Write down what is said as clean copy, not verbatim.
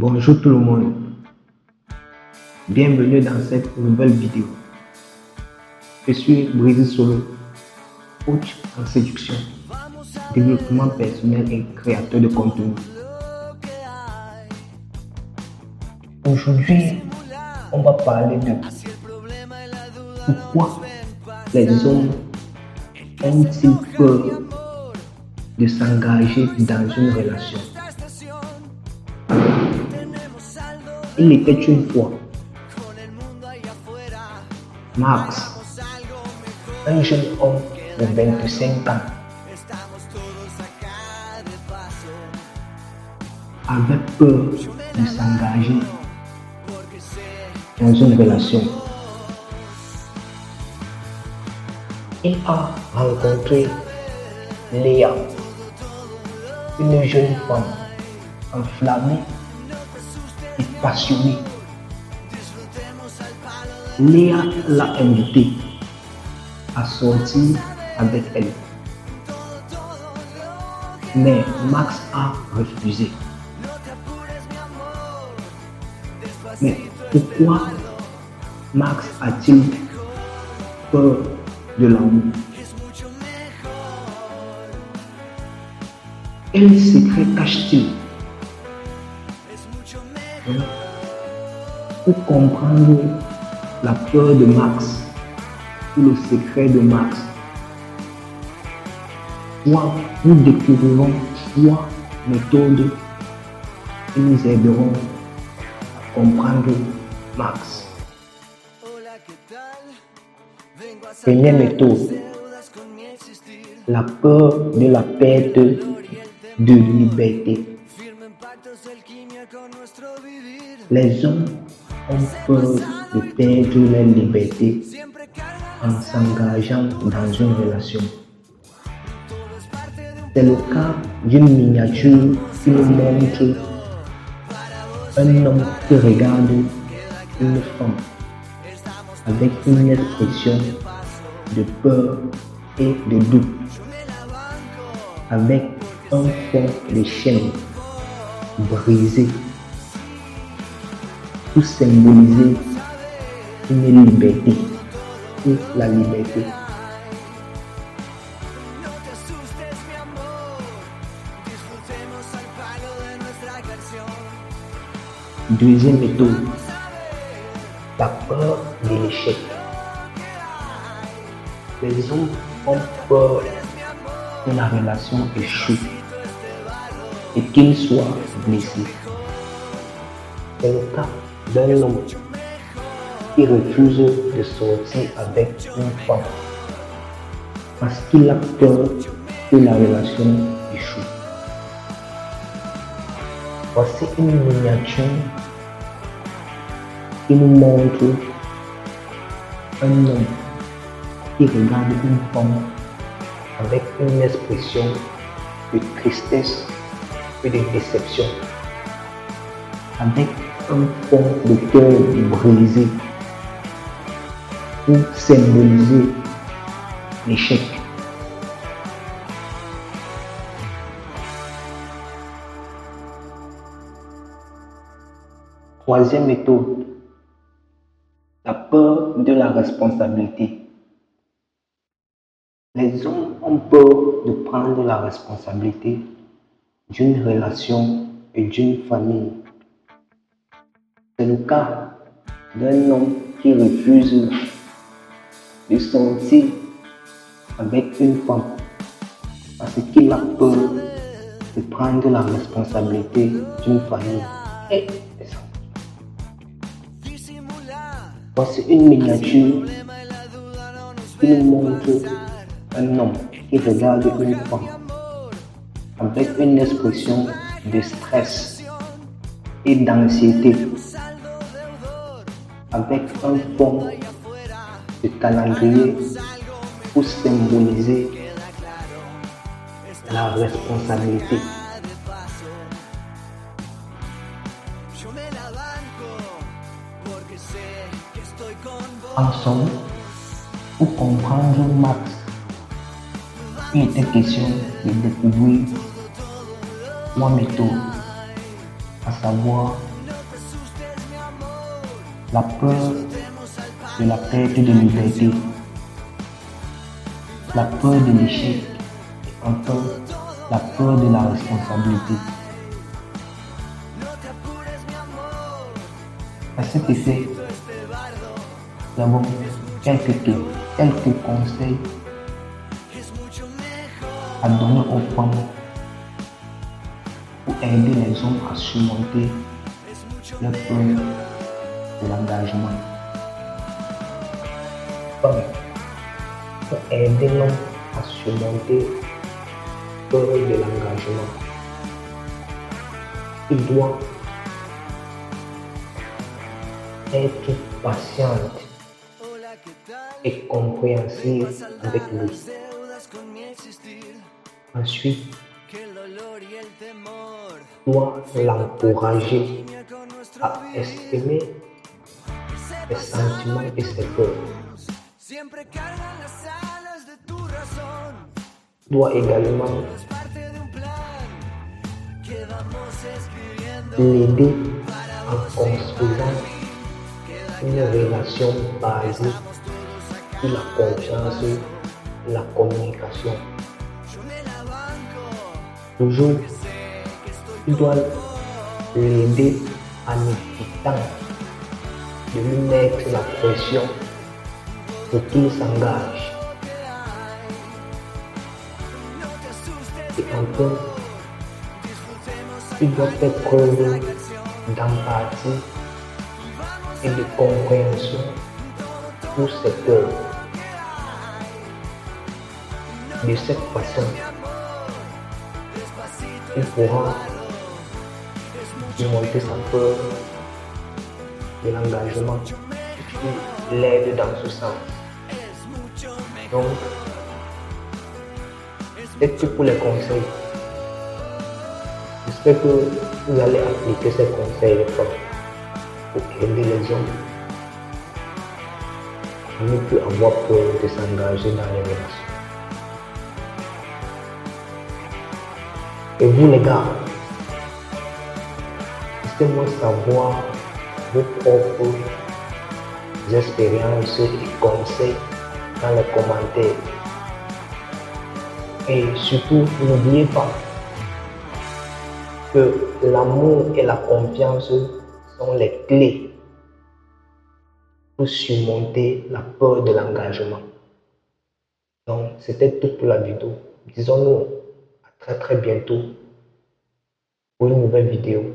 Bonjour tout le monde, bienvenue dans cette nouvelle vidéo. Je suis Brésil Solo, coach en séduction, développement personnel et créateur de contenu. Aujourd'hui, on va parler de pourquoi les hommes ont-ils peur de s'engager dans une relation. Il était une fois Max, un jeune homme de 25 ans, avait peur de s'engager dans une relation. Il a rencontré Léa, une jeune femme enflammée et passionnée. Léa l'a invité à sortir avec elle. Mais Max a refusé. Mais pourquoi Max a-t-il peur de l'amour? Quel secret cache-t-il? Pour comprendre la peur de Max ou le secret de Max, nous découvrirons 3 méthodes qui nous aideront à comprendre Max. Première méthode, la peur de la perte de liberté. Les hommes ont peur de perdre leur liberté en s'engageant dans une relation. C'est le cas d'une miniature qui nous montre un homme qui regarde une femme avec une expression de peur et de doute, avec un fond de chaîne brisé pour symboliser une liberté ou la liberté. Deuxième méthode, la peur de l'échec. Les hommes ont peur que la relation échoue et qu'ils soient blessés. C'est le cas d'un homme qui refuse de sortir avec une femme parce qu'il a peur que la relation échoue. Voici une miniature qui nous montre un homme qui regarde une femme avec une expression de tristesse et de déception, avec un fond de cœur brisé pour symboliser l'échec. Troisième méthode, la peur de la responsabilité. Les hommes ont peur de prendre la responsabilité d'une relation et d'une famille. C'est le cas d'un homme qui refuse de sortir avec une femme parce qu'il a peur de prendre la responsabilité d'une famille. Voici une miniature qui nous montre un homme qui regarde une femme avec une expression de stress et d'anxiété, avec un fond de calendrier pour symboliser la responsabilité. En somme, pour comprendre Max, il était question de découvrir 3 méthodes, à savoir la peur de la perte de liberté, la peur de l'échec et enfin la peur de la responsabilité. À cet effet, nous avons quelques conseils à donner aux femmes pour aider les hommes à surmonter leur peur de l'engagement. Femmes, pour aider l'homme à surmonter la peur de l'engagement, il doit être patiente et compréhensive avec lui. Ensuite, doit l'encourager à exprimer ses sentiments et ses peurs. Doit également l'aider en construisant une relation basée sur la confiance et la communication. Toujours, il doit l'aider en évitant de lui mettre la pression pour qu'il s'engage. Et enfin, il doit faire preuve d'empathie et de compréhension pour ses peurs. De cette façon, il pourra surmonter sa peur de l'engagement et l'aide dans ce sens. Donc, c'est tout pour les conseils. J'espère que vous allez appliquer ces conseils pour aider les hommes à ne plus avoir peur de s'engager dans les relations. Et vous les gars, laissez-moi savoir vos propres expériences et conseils dans les commentaires. Et surtout, n'oubliez pas que l'amour et la confiance sont les clés pour surmonter la peur de l'engagement. Donc, c'était tout pour la vidéo. Disons-nous à très bientôt pour une nouvelle vidéo.